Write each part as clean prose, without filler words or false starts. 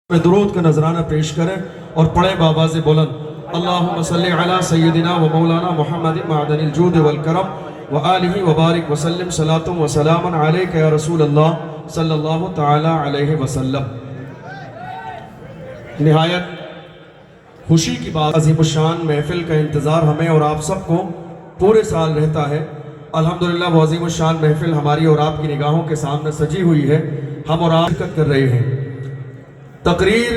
میں درود کا نذرانہ پیش کریں اور پڑھیں بآواز بلند اللہم صلی علی سیدنا و مولانا محمد معدن الجود والکرم و آلہ وبارک وسلم صلاة و سلام علیک یا رسول اللہ صلی اللہ تعالی علیہ وسلم۔ نہایت خوشی کی بات، عظیم الشان محفل کا انتظار ہمیں اور آپ سب کو پورے سال رہتا ہے۔ الحمدللہ وہ عظیم الشان محفل ہماری اور آپ کی نگاہوں کے سامنے سجی ہوئی ہے، ہم اور آپ شرکت کر رہے ہیں۔ تقریر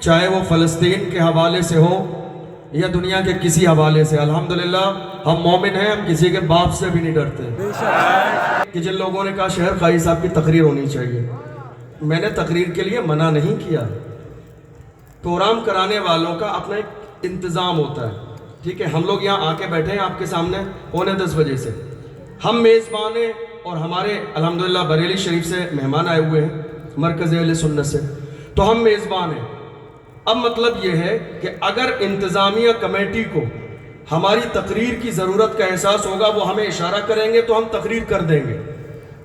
چاہے وہ فلسطین کے حوالے سے ہو یا دنیا کے کسی حوالے سے، الحمدللہ ہم مومن ہیں، ہم کسی کے باپ سے بھی نہیں ڈرتے۔ کہ جن لوگوں نے کہا شہر خائی صاحب کی تقریر ہونی چاہیے، میں نے تقریر کے لیے منع نہیں کیا۔ پروگرام کرانے والوں کا اپنا ایک انتظام ہوتا ہے، ٹھیک ہے؟ ہم لوگ یہاں آ کے بیٹھے ہیں آپ کے سامنے 9:45 بجے سے، ہم میزبان ہیں اور ہمارے الحمدللہ بریلی شریف سے مہمان آئے ہوئے ہیں، مرکز اہل سنت سے، تو ہم میزبان ہیں۔ اب مطلب یہ ہے کہ اگر انتظامیہ کمیٹی کو ہماری تقریر کی ضرورت کا احساس ہوگا، وہ ہمیں اشارہ کریں گے تو ہم تقریر کر دیں گے،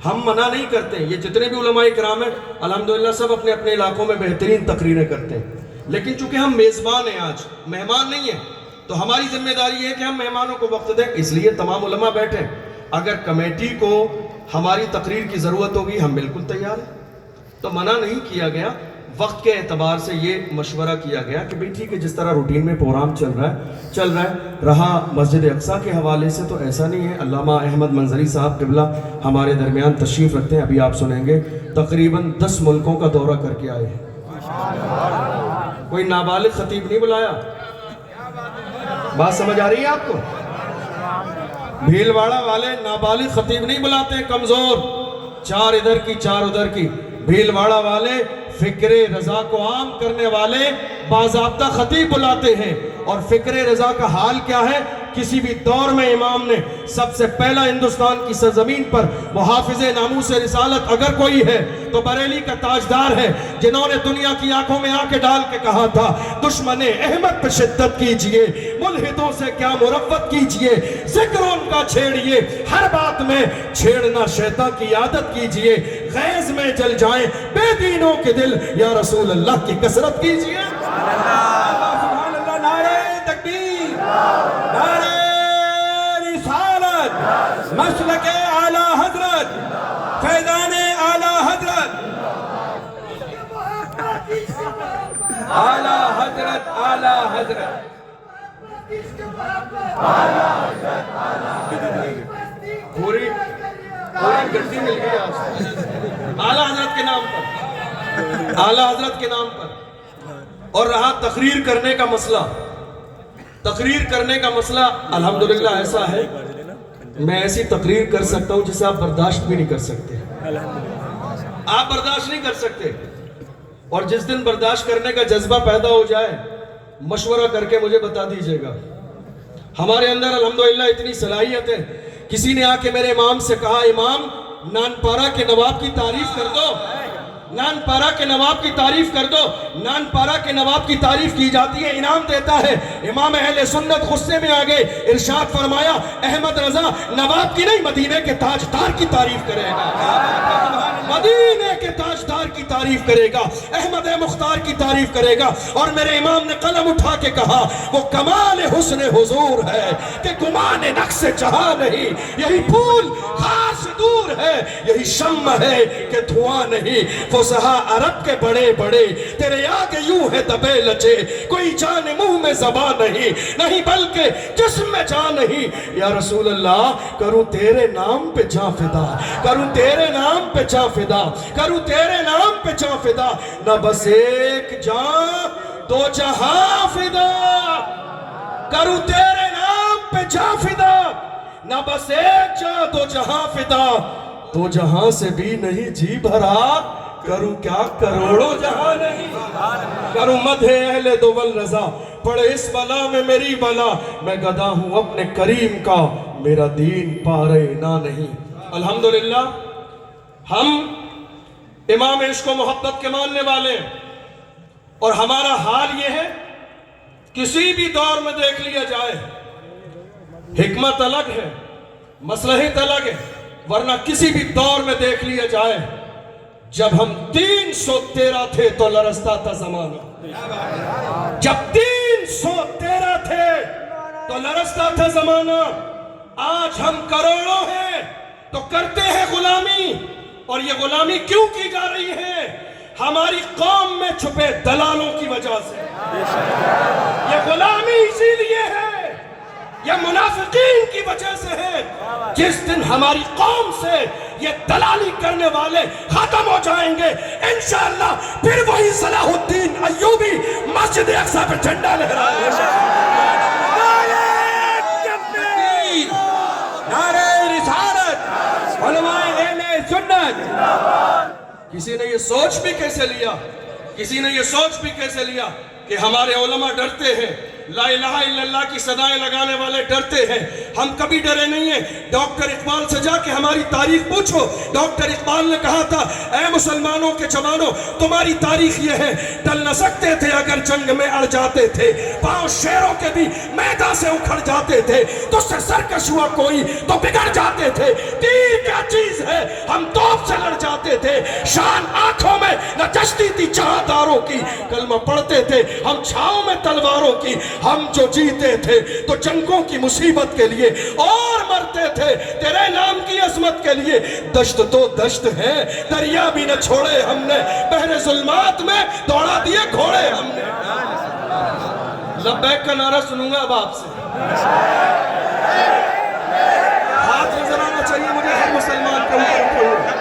ہم منع نہیں کرتے۔ یہ جتنے بھی علماء کرام ہیں الحمدللہ سب اپنے اپنے علاقوں میں بہترین تقریریں کرتے ہیں، لیکن چونکہ ہم میزبان ہیں، آج مہمان نہیں ہیں، تو ہماری ذمہ داری یہ ہے کہ ہم مہمانوں کو وقت دیں، اس لیے تمام علماء بیٹھے ہیں۔ اگر کمیٹی کو ہماری تقریر کی ضرورت ہوگی ہم بالکل تیار ہیں، تو منع نہیں کیا گیا۔ وقت کے اعتبار سے یہ مشورہ کیا گیا کہ بھئی ٹھیک ہے، جس طرح روٹین میں پروگرام چل رہا ہے۔ رہا مسجد اقصیٰ کے حوالے سے تو ایسا نہیں ہے، علامہ احمد منظری صاحب قبلہ ہمارے درمیان تشریف رکھتے ہیں، ابھی آپ سنیں گے، تقریباً 10 ملکوں کا دورہ کر کے آئے ہیں۔ کوئی نابالغ خطیب نہیں بلایا، بات سمجھ آ رہی ہے آپ کو؟ بھیلواڑہ والے نابالغ خطیب نہیں بلاتے، کمزور، 4 ادھر کی 4 ادھر کی۔ بھیلواڑہ والے فکر رضا کو عام کرنے والے باضابطہ خطیب بلاتے ہیں، اور فکر رضا کا حال کیا ہے؟ کسی بھی دور میں امام نے سب سے پہلا ہندوستان کی سرزمین پر محافظ ناموس رسالت اگر کوئی ہے تو بریلی کا تاجدار ہے، جنہوں نے دنیا کی آنکھوں میں آنکھیں ڈال کے کہا تھا دشمن احمد پہ شدت کیجئے، ملحدوں سے کیا مرفت کیجئے، ذکر ان کا چھیڑیے، ہر بات میں چھیڑنا شیطان کی عادت کیجئے، غیظ میں جل جائیں بے دینوں کے دل، یا رسول اللہ کی کثرت کیجئے۔ سبحان اللہ، نعرہ تکبیر، نعرہ رسالت، مسلک اعلی حضرت، فیضان اعلی حضرت، اعلی حضرت، اعلی حضرت، پوری گردی مل گئی آج اعلی حضرت کے نام پر، اعلی حضرت کے نام پر۔ اور رہا تقریر کرنے کا مسئلہ، تقریر کرنے کا مسئلہ الحمدللہ ایسا ہے، میں ایسی تقریر کر سکتا ہوں جسے آپ برداشت بھی نہیں کر سکتے، آپ برداشت نہیں کر سکتے، اور جس دن برداشت کرنے کا جذبہ پیدا ہو جائے مشورہ کر کے مجھے بتا دیجئے گا۔ ہمارے اندر الحمدللہ اتنی صلاحیت ہے، کسی نے آ کے میرے امام سے کہا امام نانپارہ کے نواب کی تعریف کر دو، نانپارہ کے نواب کی تعریف کر دو۔ نانپارہ کے نواب کی تعریف کی جاتی ہے، انعام دیتا ہے۔ امام اہل سنت غصے میں آگئے، ارشاد فرمایا احمد رضا نواب کی نہیں مدینے کے تاجدار کی تعریف کرے گا، مدینے کے تاجدار کی تعریف کرے گا، احمد مختار کی تعریف کرے گا۔ اور میرے امام نے قلم اٹھا کے کہا وہ کمال حسن حضور ہے کہ گمان نقص جہاں نہیں، یہی پھول خاص دور ہے، یہی شمع ہے کہ دھواں نہیں۔ فصحا عرب کے بڑے بڑے تیرے آگے یوں ہے دبے لچے، کوئی جان منہ میں زبان نہیں، نہیں بلکہ جسم میں جان نہیں۔ یا رسول اللہ کروں تیرے نام پہ جاں فدا، کروں تیرے نام پہ جاں فدا، کروں تیرے نام پہ جاں فدا، نہ بس ایک جاں دو جہاں فدا، کروں تیرے نام پہ جاں فدا، نہ بس ایک جاں دو جہاں فدا، دو جہاں سے بھی نہیں جی بھرا، کروں کیا کروڑوں جہاں نہیں، کروں مدح اہل دول رضا، پڑے اس بلا میں میری بلا، میں گدا ہوں اپنے کریم کا، میرا دین پارے نہ نہیں۔ الحمدللہ ہم امام عشق و محبت کے ماننے والے ہیں، اور ہمارا حال یہ ہے کسی بھی دور میں دیکھ لیا جائے حکمت الگ ہے، مصلحت الگ ہے، ورنہ کسی بھی دور میں دیکھ لیا جائے جب ہم 313 تھے تو لرزتا تھا زمانہ، جب 313 تھے تو لرزتا تھا زمانہ، آج ہم کروڑوں ہیں تو کرتے ہیں غلامی، اور یہ غلامی کیوں کی جا رہی ہے؟ ہماری قوم میں چھپے دلالوں کی وجہ سے۔ یہ غلامی اسی لیے ہے، یہ منافقین کی وجہ سے ہے۔ جس دن ہماری قوم سے یہ دلالی کرنے والے ختم ہو جائیں گے، انشاءاللہ پھر وہی صلاح الدین ایوبی مسجد اقصی پہ جھنڈا لہرائے گا۔ نعرہ رسالت، علماء اہل سنت۔ کسی نے یہ سوچ بھی کیسے لیا، کسی نے یہ سوچ بھی کیسے لیا کہ ہمارے علماء ڈرتے ہیں، لا الہ الا اللہ کی صدائیں لگانے والے ڈرتے ہیں؟ ہم کبھی ڈرے نہیں ہیں۔ ڈاکٹر اقبال سے جا کے ہماری تاریخ پوچھو، ڈاکٹر اقبال نے کہا تھا، اے مسلمانوں کے جوانوں، تمہاری تاریخ یہ ہے، ڈل نہ سکتے تھے اگر جنگ میں اڑ جاتے تھے، پاؤں شیروں کے بھی میدان سے اکھڑ جاتے تھے، تو سے سرکش ہوا کوئی تو بگڑ جاتے تھے، تیر کیا چیز ہے ہم توپ سے لڑ جاتے تھے، شان آنکھوں میں نہ جشتی تھی جہانداروں کی، کلمہ پڑھتے تھے ہم چھاؤں میں تلواروں کی، ہم جو جیتے تھے تو جنگوں کی مصیبت کے لیے اور مرتے تھے تیرے نام کی عظمت کے لیے۔ دشت تو دشت ہے، دریا بھی نہ چھوڑے ہم نے، بحر ظلمات میں دوڑا دیے گھوڑے ہم نے۔ لبیک کا نعرہ سنوں گا اب آپ سے، ہاتھ نظر آنا چاہیے مجھے ہر مسلمان کے اوپر۔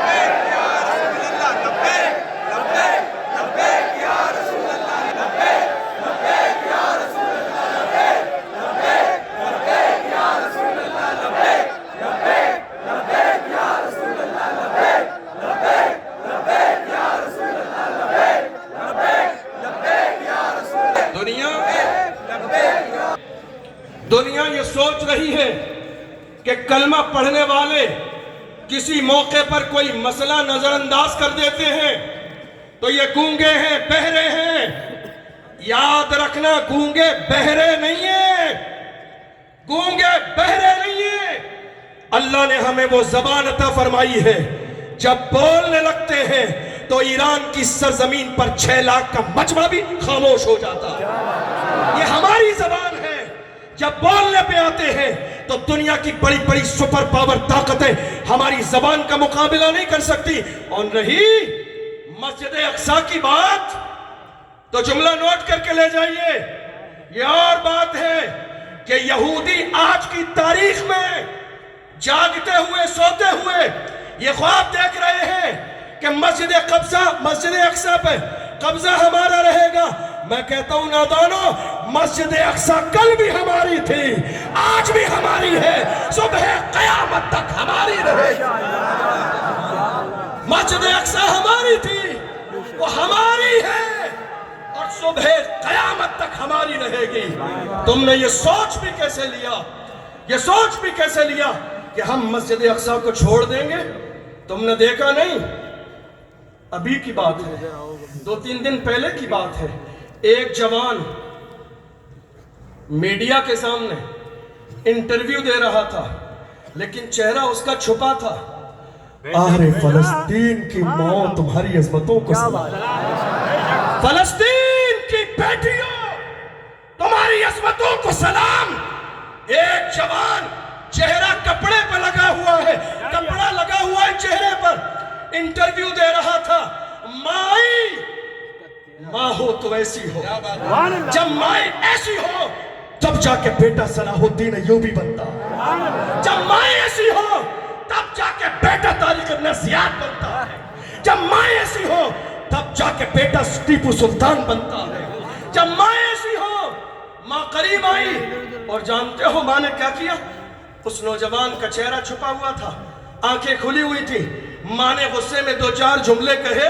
دنیا یہ سوچ رہی ہے کہ کلمہ پڑھنے والے کسی موقع پر کوئی مسئلہ نظر انداز کر دیتے ہیں تو یہ گونگے ہیں، بہرے ہیں۔ یاد رکھنا، گونگے بہرے نہیں ہیں، گونگے بہرے نہیں ہیں۔ اللہ نے ہمیں وہ زبان عطا فرمائی ہے، جب بولنے لگتے ہیں تو ایران کی سرزمین پر 6 لاکھ کا مجمع بھی خاموش ہو جاتا ہے۔ یہ ہماری زبان ہے، جب بولنے پہ آتے ہیں تو دنیا کی بڑی بڑی سپر پاور طاقتیں ہماری زبان کا مقابلہ نہیں کر سکتی۔ اور رہی مسجد اقصی کی بات تو جملہ نوٹ کر کے لے جائیے، یہ اور بات ہے کہ یہودی آج کی تاریخ میں جاگتے ہوئے سوتے ہوئے یہ خواب دیکھ رہے ہیں کہ مسجد اقصی پہ قبضہ ہمارا رہے گا۔ میں کہتا ہوں نادانو، مسجد اقصی کل بھی ہماری تھی، آج بھی ہماری ہے، صبح قیامت تک ہماری رہے گی۔ مسجد اقصی ہماری تھی، وہ ہماری ہے، اور صبح قیامت تک ہماری رہے گی۔ تم نے یہ سوچ بھی کیسے لیا، یہ سوچ بھی کیسے لیا کہ ہم مسجد اقصی کو چھوڑ دیں گے؟ تم نے دیکھا نہیں، ابھی کی بات ہے، 2-3 دن پہلے کی بات ہے، ایک جوان میڈیا کے سامنے انٹرویو دے رہا تھا لیکن چہرہ اس کا چھپا تھا۔ آہر فلسطین کی ماں تمہاری عظمتوں کو سلام، فلسطین کی بیٹیوں تمہاری عظمتوں کو سلام۔ ایک جوان چہرہ کپڑے پہ لگا ہوا ہے، کپڑا لگا ہوا ہے چہرے پر، انٹرویو دے رہا تھا۔ ماں ہو تو ایسی ہو، جب ماں ایسی ہو تب جا کے بیٹا صلاح الدین ایوبی بنتا ہے، جب ماں ایسی ہو تب جا کے بیٹا طارق ابن زیاد بنتا ہے، جب ماں ایسی ہو تب جا کے بیٹا ٹیپو سلطان بنتا ہے، جب ماں ایسی ہو۔ ماں قریب آئی اور جانتے ہو ماں نے کیا کیا؟ اس نوجوان کا چہرہ چھپا ہوا تھا، آنکھیں کھلی ہوئی تھی، ماں نے غصے میں 2-4 جملے کہے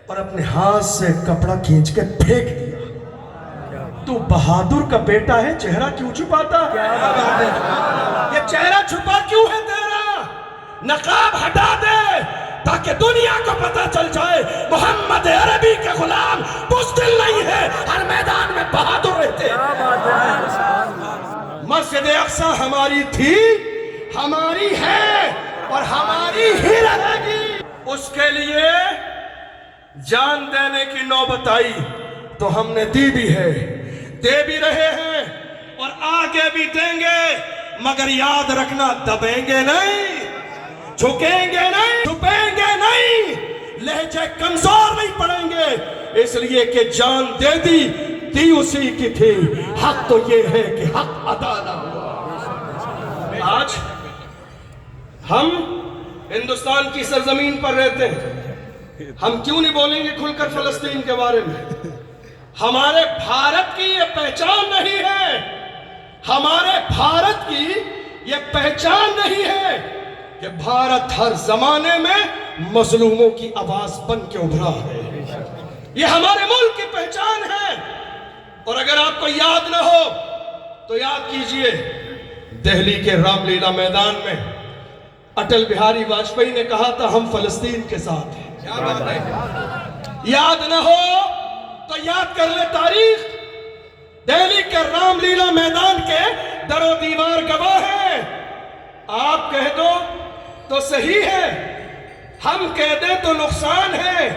اور اپنے ہاتھ سے کپڑا کھینچ کے پھینک دیا۔ تو بہادر کا بیٹا ہے، چہرہ کیوں چھپاتا ہے؟ یہ چہرہ چھپا کیوں ہے تیرا؟ نقاب ہٹا دے تاکہ دنیا کو پتہ چل جائے محمد عربی کے غلام بزدل نہیں ہے، ہر میدان میں بہادر رہتے ہیں۔ مسجد اقصی ہماری تھی، ہماری ہے اور ہماری ہی رہے گی۔ اس کے لیے جان دینے کی نوبت آئی تو ہم نے دی بھی ہے، دے بھی رہے ہیں اور آگے بھی دیں گے، مگر یاد رکھنا دبیں گے نہیں، جھکیں گے نہیں، چھپیں گے نہیں، لہجے کمزور نہیں پڑیں گے، اس لیے کہ جان دے دی اسی کی تھی، حق تو یہ ہے کہ حق ادا نہ ہوا۔ آج ہم ہندوستان کی سرزمین پر رہتے ہیں، ہم کیوں نہیں بولیں گے کھل کر فلسطین کے بارے میں؟ ہمارے بھارت کی یہ پہچان نہیں ہے، ہمارے بھارت کی یہ پہچان نہیں ہے کہ بھارت ہر زمانے میں مظلوموں کی آواز بن کے ابھرا ہے، یہ ہمارے ملک کی پہچان ہے۔ اور اگر آپ کو یاد نہ ہو تو یاد کیجئے، دہلی کے رام لیلا میدان میں اٹل بہاری واجپئی نے کہا تھا ہم فلسطین کے ساتھ ہیں۔ یاد نہ ہو تو یاد کر لے تاریخ، دہلی کے رام لیلا میدان کے در و دیوار گواہ ہے۔ آپ کہہ دو تو صحیح ہے، ہم کہہ دیں تو نقصان ہے،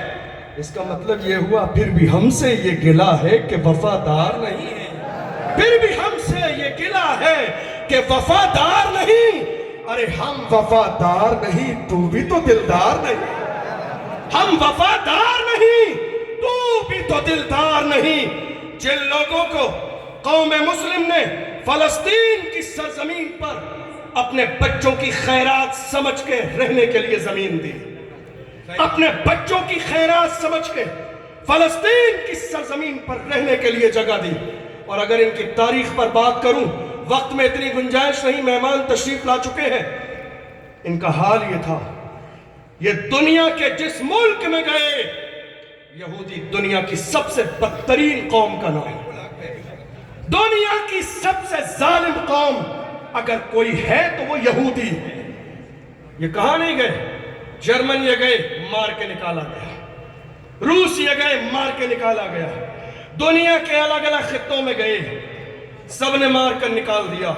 اس کا مطلب یہ ہوا پھر بھی ہم سے یہ گلہ ہے کہ وفادار نہیں ہے، پھر بھی ہم سے یہ گلہ ہے کہ وفادار نہیں۔ ارے ہم وفادار نہیں، تو بھی تو دلدار نہیں، ہم وفادار نہیں، تو بھی تو دلدار نہیں۔ جن لوگوں کو قوم مسلم نے فلسطین کی سرزمین پر اپنے بچوں کی خیرات سمجھ کے رہنے کے لیے زمین دی، اپنے بچوں کی خیرات سمجھ کے فلسطین کی سرزمین پر رہنے کے لیے جگہ دی، اور اگر ان کی تاریخ پر بات کروں، وقت میں اتنی گنجائش نہیں، مہمان تشریف لا چکے ہیں، ان کا حال یہ تھا، یہ دنیا کے جس ملک میں گئے، یہودی دنیا کی سب سے بدترین قوم کا نام، دنیا کی سب سے ظالم قوم اگر کوئی ہے تو وہ یہودی ہے۔ یہ کہاں نہیں گئے؟ جرمن یہ گئے، مار کے نکالا گیا، روس یہ گئے، مار کے نکالا گیا، دنیا کے الگ الگ خطوں میں گئے، سب نے مار کر نکال دیا۔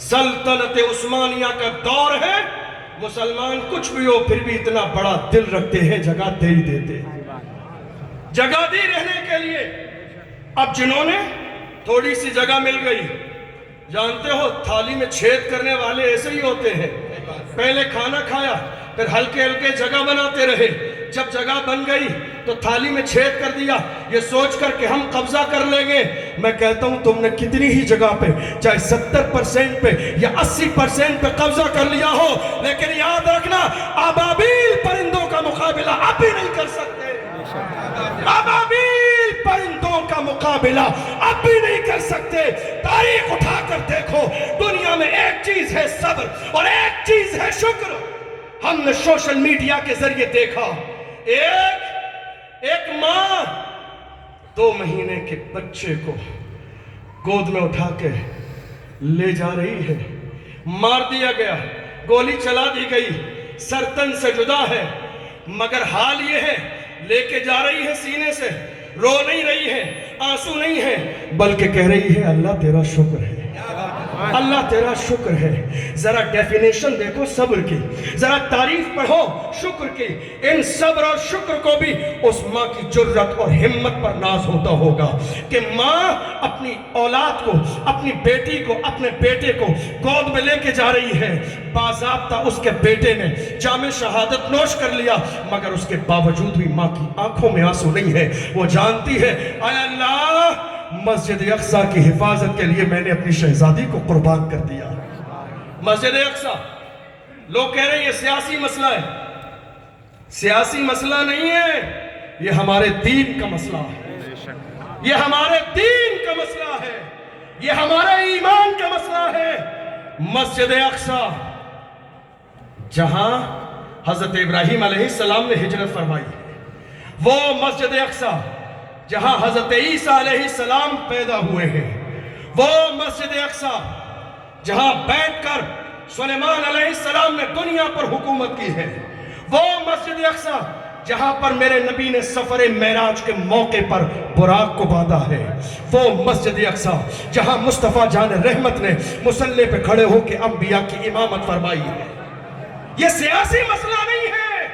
سلطنت عثمانیہ کا دور ہے، مسلمان کچھ بھی ہو پھر بھی اتنا بڑا دل رکھتے ہیں، جگہ دے ہی دیتے ہیں، جگہ دی رہنے کے لیے۔ اب جنہوں نے تھوڑی سی جگہ مل گئی، جانتے ہو تھالی میں چھید کرنے والے ایسے ہی ہوتے ہیں، پہلے کھانا کھایا پھر ہلکے ہلکے جگہ بناتے رہے، جب جگہ بن گئی تو تھالی میں چھید کر دیا، یہ سوچ کر کہ ہم قبضہ کر لیں گے۔ میں کہتا ہوں تم نے کتنی ہی جگہ پہ، چاہے 70% پہ یا 80% پہ قبضہ کر لیا ہو، لیکن یاد رکھنا ابابیل پرندوں کا مقابلہ اب بھی نہیں کر سکتے، ابابیل پرندوں کا مقابلہ اب بھی نہیں کر سکتے۔ تاریخ اٹھا کر دیکھو، دنیا میں ایک چیز ہے صبر اور ایک چیز ہے شکر۔ ہم نے سوشل میڈیا کے ذریعے دیکھا، ایک ماں 2 مہینے کے بچے کو گود میں اٹھا کے لے جا رہی ہے، مار دیا گیا، گولی چلا دی گئی، سر تن سے جدا ہے، مگر حال یہ ہے لے کے جا رہی ہے سینے سے، رو نہیں رہی ہے، آنسو نہیں ہے، بلکہ کہہ رہی ہے اللہ تیرا شکر ہے، اللہ تیرا شکر ہے۔ ذرا ڈیفینیشن دیکھو صبر کی، ذرا تعریف پڑھو شکر کی۔ ان صبر اور شکر کو بھی اس ماں کی جرت اور ہمت پر ناز ہوتا ہوگا کہ ماں اپنی اولاد کو، اپنی بیٹی کو، اپنے بیٹے کو گود میں لے کے جا رہی ہے، باضابطہ اس کے بیٹے نے جام شہادت نوش کر لیا، مگر اس کے باوجود بھی ماں کی آنکھوں میں آنسو نہیں ہے، وہ جانتی ہے اے اللہ مسجد اقصی کی حفاظت کے لیے میں نے اپنی شہزادی کو قربان کر دیا۔ مسجد اقصی لوگ کہہ رہے ہیں یہ سیاسی مسئلہ ہے، سیاسی مسئلہ نہیں ہے، یہ ہمارے دین کا مسئلہ ہے، یہ ہمارے دین کا مسئلہ ہے، یہ ہمارے ایمان کا مسئلہ ہے۔ مسجد اقصی جہاں حضرت ابراہیم علیہ السلام نے ہجرت فرمائی، وہ مسجد اقصی جہاں حضرت عیسیٰ علیہ السلام پیدا ہوئے ہیں، وہ مسجد اقصی جہاں بیٹھ کر سلیمان علیہ السلام نے دنیا پر حکومت کی ہے، وہ مسجد اقصی جہاں پر میرے نبی نے سفر معراج کے موقع پر براق کو باندھا ہے، وہ مسجد اقصی جہاں مصطفیٰ جان رحمت نے مصلی پہ کھڑے ہو کے انبیاء کی امامت فرمائی ہے۔ یہ سیاسی مسئلہ نہیں ہے۔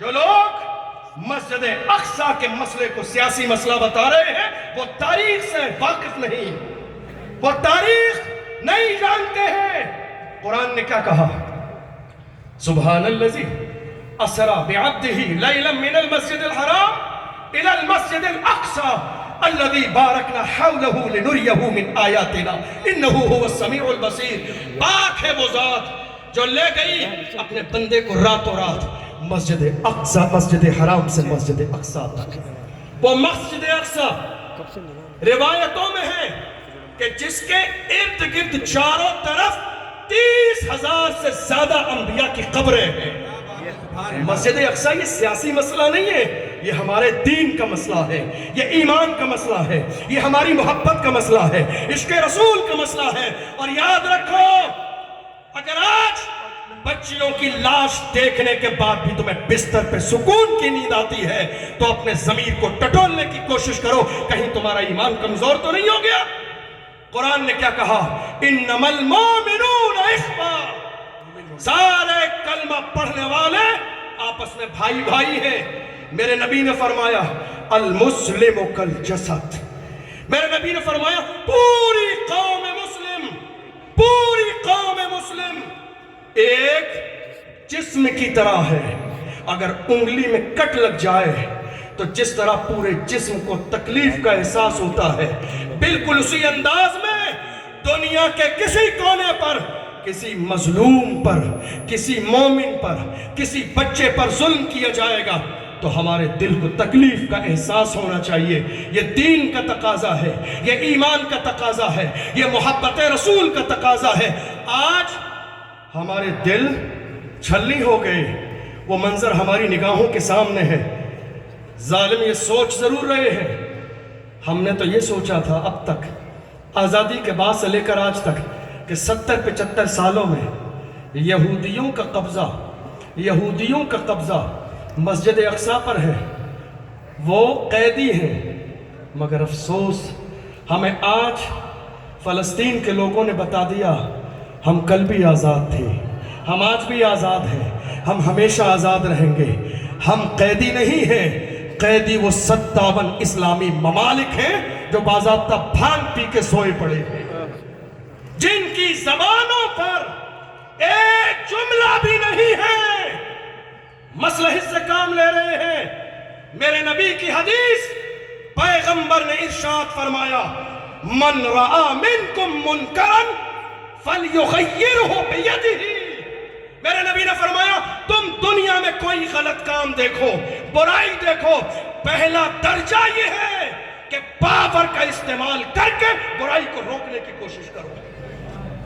جو لوگ مسجد اقصی کے مسئلے کو سیاسی مسئلہ بتا رہے ہیں، وہ تاریخ سے واقف نہیں، وہ تاریخ نہیں جانتے ہیں۔ قرآن نے کیا کہا؟ سبحان الذی اسری بعبدہ لیلا من المسجد الحرام الى المسجد الاقصی الذی بارکنا حولہ لنریہ من آیاتنا انہ هو السمیع البصیر۔ پاک ہے وہ ذات جو لے گئی اپنے بندے کو راتوں رات مسجد اقصی، مسجد حرام سے مسجد اقصی تک۔ وہ مسجد اقصی روایتوں میں ہے کہ جس کے ارد گرد چاروں طرف 30,000 سے زیادہ انبیاء کی قبریں ہیں۔ مسجد اقصی یہ سیاسی مسئلہ نہیں ہے، یہ ہمارے دین کا مسئلہ ہے، یہ ایمان کا مسئلہ ہے، یہ ہماری محبت کا مسئلہ ہے، عشق رسول کا مسئلہ ہے۔ اور یاد رکھو، اگر آج بچیوں کی لاش دیکھنے کے بعد بھی تمہیں بستر پہ سکون کی نیند آتی ہے تو اپنے ضمیر کو ٹٹولنے کی کوشش کرو، کہیں تمہارا ایمان کمزور تو نہیں ہو گیا۔ قرآن نے کیا کہا؟ انما المؤمنون اخوہ، سارے کلمہ پڑھنے والے آپس میں بھائی بھائی ہیں۔ میرے نبی نے فرمایا المسلم کالجسد، میرے نبی نے فرمایا پوری قوم مسلم، پوری قوم مسلم ایک جسم کی طرح ہے۔ اگر انگلی میں کٹ لگ جائے تو جس طرح پورے جسم کو تکلیف کا احساس ہوتا ہے، بالکل اسی انداز میں دنیا کے کسی کونے پر کسی مظلوم پر، کسی مومن پر، کسی بچے پر ظلم کیا جائے گا تو ہمارے دل کو تکلیف کا احساس ہونا چاہیے۔ یہ دین کا تقاضا ہے، یہ ایمان کا تقاضا ہے، یہ محبت رسول کا تقاضا ہے۔ آج ہمارے دل چھلنی ہو گئے، وہ منظر ہماری نگاہوں کے سامنے ہے۔ ظالم یہ سوچ ضرور رہے ہیں، ہم نے تو یہ سوچا تھا اب تک آزادی کے بعد سے لے کر آج تک کہ 70-75 سالوں میں یہودیوں کا قبضہ مسجد اقصی پر ہے، وہ قیدی ہیں۔ مگر افسوس ہمیں آج فلسطین کے لوگوں نے بتا دیا ہم کل بھی آزاد تھے، ہم آج بھی آزاد ہیں، ہم ہمیشہ آزاد رہیں گے۔ ہم قیدی نہیں ہیں، قیدی وہ 57 اسلامی ممالک ہیں جو باضابطہ بھانگ پی کے سوئے پڑے ہیں، جن کی زبانوں پر ایک جملہ بھی نہیں ہے، مصلحت سے کام لے رہے ہیں۔ میرے نبی کی حدیث، پیغمبر نے ارشاد فرمایا من رآ منکم منکرا فلیغیرہ بیدہ۔ میرے نبی نے فرمایا تم دنیا میں کوئی غلط کام دیکھو، برائی دیکھو، پہلا درجہ یہ ہے کہ پاور کا استعمال کر کے برائی کو روکنے کی کوشش کرو۔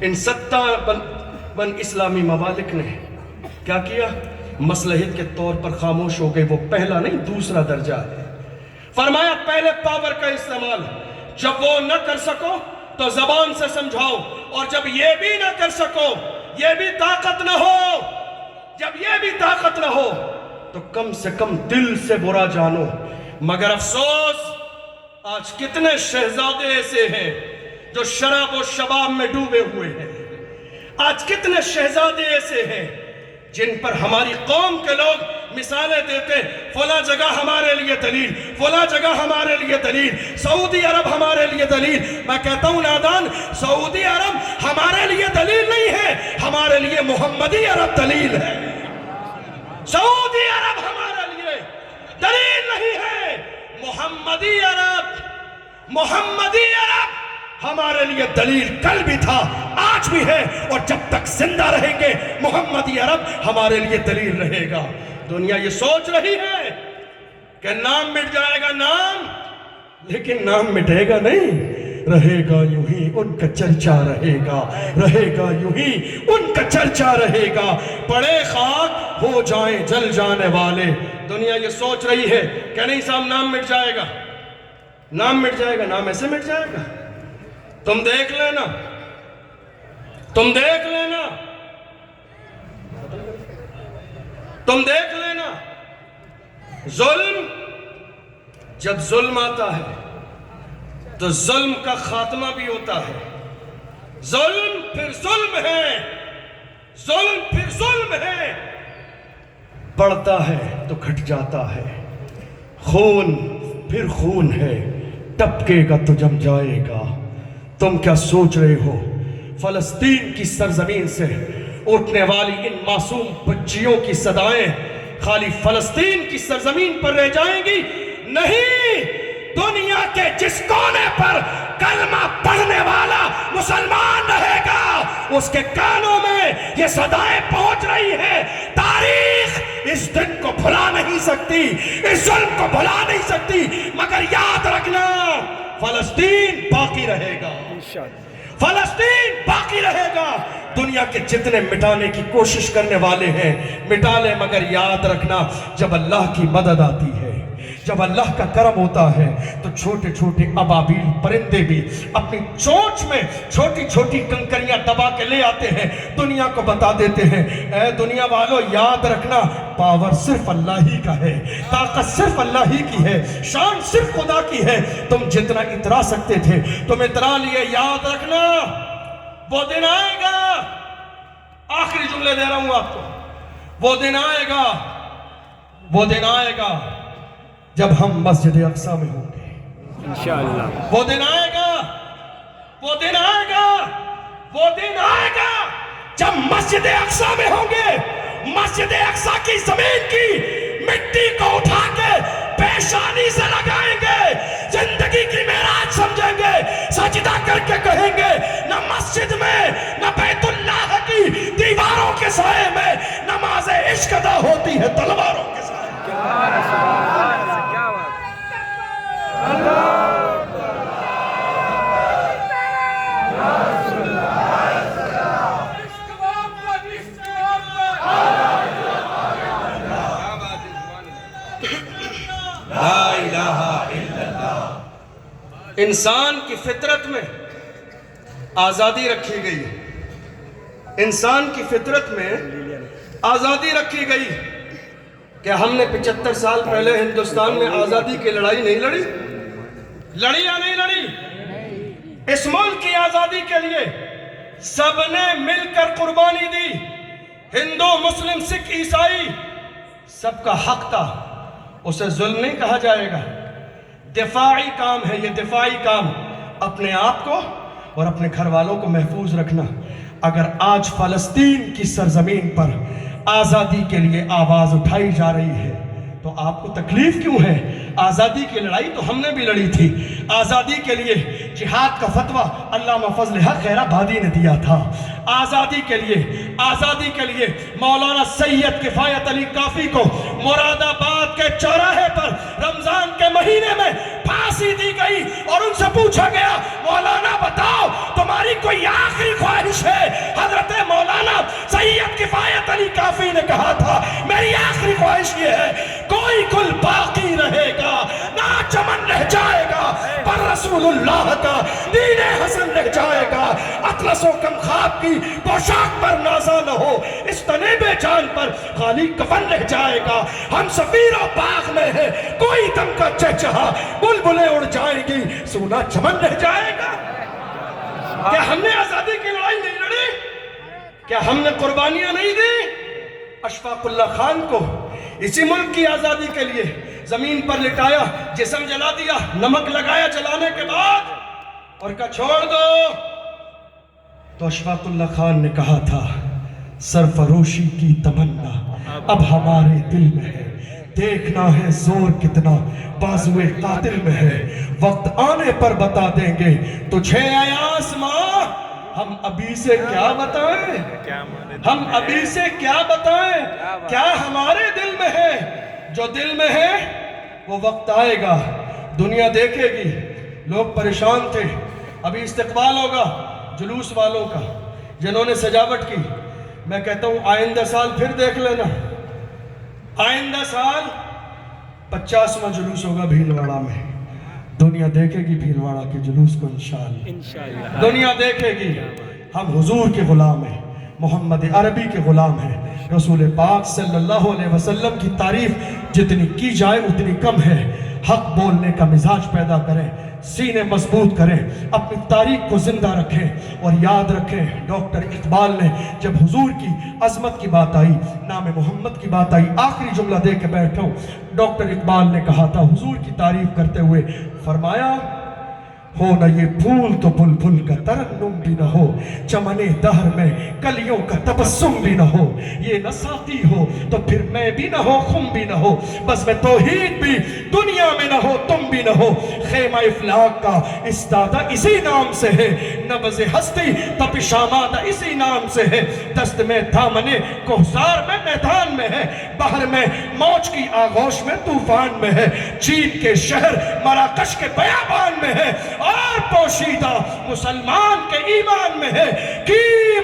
ان 57 اسلامی ممالک نے کیا کیا؟ مصلحت کے طور پر خاموش ہو گئے۔ وہ پہلا نہیں، دوسرا درجہ ہے۔ فرمایا پہلے پاور کا استعمال، جب وہ نہ کر سکو تو زبان سے سمجھاؤ، اور جب یہ بھی نہ کر سکو، یہ بھی طاقت نہ ہو، جب یہ بھی طاقت نہ ہو تو کم سے کم دل سے برا جانو۔ مگر افسوس آج کتنے شہزادے ایسے ہیں جو شراب و شباب میں ڈوبے ہوئے ہیں، آج کتنے شہزادے ایسے ہیں جن پر ہماری قوم کے لوگ مثالیں دیتے، فلاں جگہ ہمارے لیے دلیل، فلاں جگہ ہمارے لیے دلیل، سعودی عرب ہمارے لیے دلیل۔ میں کہتا ہوں نادان، سعودی عرب ہمارے لیے دلیل نہیں ہے، ہمارے لیے محمدی عرب دلیل ہے۔ سعودی عرب ہمارے لیے دلیل نہیں ہے، محمدی عرب ہمارے لیے دلیل کل بھی تھا، آج بھی ہے، اور جب تک زندہ رہیں گے محمدی عرب ہمارے لیے دلیل رہے گا۔ دنیا یہ سوچ رہی ہے کہ نام مٹ جائے گا، نام، لیکن نام مٹے گا نہیں، رہے گا یوں ہی، ان کا چرچا رہے گا، رہے گا یوں ہی، ان کا چرچا رہے گا۔ پڑے خاک ہو جائیں جل جانے والے۔ دنیا یہ سوچ رہی ہے کہ نہیں صاحب نام مٹ جائے گا، نام مٹ جائے گا، نام ایسے مٹ جائے گا؟ تم دیکھ لینا، تم دیکھ لینا، تم دیکھ لینا۔ ظلم، جب ظلم آتا ہے تو ظلم کا خاتمہ بھی ہوتا ہے۔ ظلم پھر ظلم ہے، ظلم پھر ظلم ہے، بڑھتا ہے تو گھٹ جاتا ہے۔ خون پھر خون ہے، ٹپکے گا تو جم جائے گا۔ تم کیا سوچ رہے ہو فلسطین کی سرزمین سے اٹھنے والی ان معصوم بچیوں کی صدائیں خالی فلسطین کی سرزمین پر رہ جائیں گی؟ نہیں، دنیا کے جس کونے پر کلمہ پڑھنے والا مسلمان رہے گا اس کے کانوں میں یہ صدائیں پہنچ رہی ہیں۔ تاریخ اس دن کو بھلا نہیں سکتی، اس ظلم کو بھلا نہیں سکتی، مگر یاد رکھنا فلسطین باقی رہے گا، فلسطین باقی رہے گا۔ دنیا کے جتنے مٹانے کی کوشش کرنے والے ہیں مٹا لیں، مگر یاد رکھنا جب اللہ کی مدد آتی ہے، جب اللہ کا کرم ہوتا ہے تو چھوٹے چھوٹے ابابیل پرندے بھی اپنی چونچ میں چھوٹی چھوٹی کنکریاں دبا کے لے آتے ہیں، دنیا کو بتا دیتے ہیں اے دنیا والو یاد رکھنا پاور صرف اللہ ہی کا ہے، طاقت صرف اللہ ہی کی ہے، شان صرف خدا کی ہے۔ تم جتنا اترا سکتے تھے تم اترا لیے، یاد رکھنا وہ دن آئے گا، آخری جملے دے رہا ہوں آپ کو، وہ دن آئے گا، وہ دن آئے گا جب ہم مسجد اقصی میں ہوں گے انشاءاللہ۔ وہ دن آئے گا، وہ دن آئے گا، وہ دن آئے گا جب مسجد اقصی میں ہوں گے، مسجد اقصی کی زمین کی مٹی کو اٹھا کے پیشانی سے لگائیں گے، زندگی کی معراج سمجھیں گے، سجدہ کر کے کہیں گے نہ مسجد میں نہ بیت اللہ کی دیواروں کے سائے میں نماز عشق ادا ہوتی ہے تلواروں کے سائے۔ لا الہ الا اللہ۔ انسان کی فطرت میں آزادی رکھی گئی، انسان کی فطرت میں آزادی رکھی گئی کہ ہم نے 75 سال پہلے ہندوستان میں آزادی کی لڑائی نہیں لڑی؟ لڑی یا نہیں لڑی؟ اس ملک کی آزادی کے لیے سب نے مل کر قربانی دی، ہندو مسلم سکھ عیسائی سب کا حق تھا، اسے ظلم نہیں کہا جائے گا۔ دفاعی کام ہے یہ، دفاعی کام، اپنے آپ کو اور اپنے گھر والوں کو محفوظ رکھنا۔ اگر آج فلسطین کی سرزمین پر آزادی کے لیے آواز اٹھائی جا رہی ہے تو آپ کو تکلیف کیوں ہے؟ آزادی کی لڑائی تو ہم نے بھی لڑی تھی، آزادی کے لیے جہاد کا فتویٰ علامہ فضل حق خیر آبادی نے دیا تھا، آزادی کے لیے مولانا سید کفایت علی کافی کو مراد آباد کے چوراہے پر رمضان کے مہینے میں پھانسی دی گئی اور ان سے پوچھا گیا مولانا بتاؤ تمہاری کوئی آخری خواہش ہے؟ حضرت مولانا سید کفایت علی کافی نے کہا تھا میری آخری خواہش یہ ہے کوئی گل باقی رہے گا نہ چمن رہ جائے گا پر رسول اللہ کا دین حسن رہ جائے گا، اطلس و کم خواب کی پوشاک پر نازا نہ ہو، اس تنیب جان پر خالی کفن رہ جائے گا، ہم سفیر و باغ میں ہیں کوئی دم کا چہچہا بلبلیں اڑ جائیں گی سونا چمن رہ جائے گا۔ کیا ہم نے آزادی کی لڑائی نہیں لڑی؟ کیا ہم نے قربانیاں نہیں دی؟ اشفاق اللہ خان کو اسی ملک کی آزادی کے لیے زمین پر لٹایا، جسم جلا دیا، نمک لگایا جلانے کے بعد اور کہا چھوڑ دو، تو اشفاق اللہ خان نے کہا تھا سرفروشی کی تمنا اب ہمارے دل میں ہے، دیکھنا ہے زور کتنا بازوئے قاتل میں ہے، وقت آنے پر بتا دیں گے تجھے اے آسماں، ہم ابھی سے کیا بتائیں، ہم ابھی سے کیا بتائیں، کیا ہمارے دل میں ہے؟ جو دل میں ہے وہ وقت آئے گا، دنیا دیکھے گی۔ لوگ پریشان تھے، ابھی استقبال ہوگا جلوس والوں کا جنہوں نے سجاوٹ کی، میں کہتا ہوں آئندہ سال پھر دیکھ لینا، آئندہ سال 50واں جلوس ہوگا بھیلواڑہ میں، دنیا دیکھے گی بھیلواڑہ کے جلوس کو انشاءاللہ، دنیا دیکھے گی۔ ہم حضور کے غلام ہیں، محمد عربی کے غلام ہیں، رسول پاک صلی اللہ علیہ وسلم کی تعریف جتنی کی جائے اتنی کم ہے۔ حق بولنے کا مزاج پیدا کریں، سینے مضبوط کریں، اپنی تاریخ کو زندہ رکھیں اور یاد رکھیں ڈاکٹر اقبال نے جب حضور کی عظمت کی بات آئی، نام محمد کی بات آئی، آخری جملہ دے کے بیٹھا ہوں، ڈاکٹر اقبال نے کہا تھا حضور کی تعریف کرتے ہوئے، فرمایا ہو نہ یہ پھول تو بلبل کا ترنم بھی نہ ہو، چمن دہر میں کلیوں کا تبسم بھی نہ ہو، یہ نہ ساقی ہو تو پھر میں بھی نہ ہو، خم بھی نہ ہو، بس میں توحید بھی دنیا میں نہ ہو، تم بھی نہ ہو، خیمہ افلاک کا استادہ اسی نام سے ہے، نبض ہستی تپش آمادہ اسی نام سے ہے، دست میں دامن کوثر میں میدان میں ہے، بحر میں موج کی آغوش میں طوفان میں ہے، چین کے شہر مراکش کے بیابان میں ہے، اور پوشیدہ مسلمان کے ایمان میں ہے کہ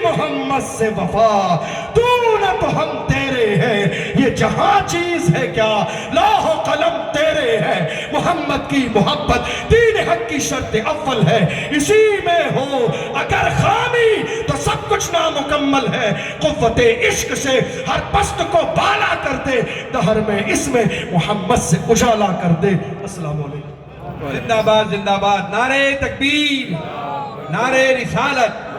محمد سے وفا تو نہ تو ہم تیرے ہیں، یہ جہاں چیز ہے کیا لوح و قلم تیرے ہیں، محمد کی محبت دین حق کی شرط اول ہے، اسی میں ہو اگر خامی تو سب کچھ نامکمل ہے، قوت عشق سے ہر پست کو بالا کر دے، دہر میں اس میں محمد سے اجالا کر دے۔ السلام علیکم۔ زندہ باد، نعرہ تکبیر، نعرہ رسالت۔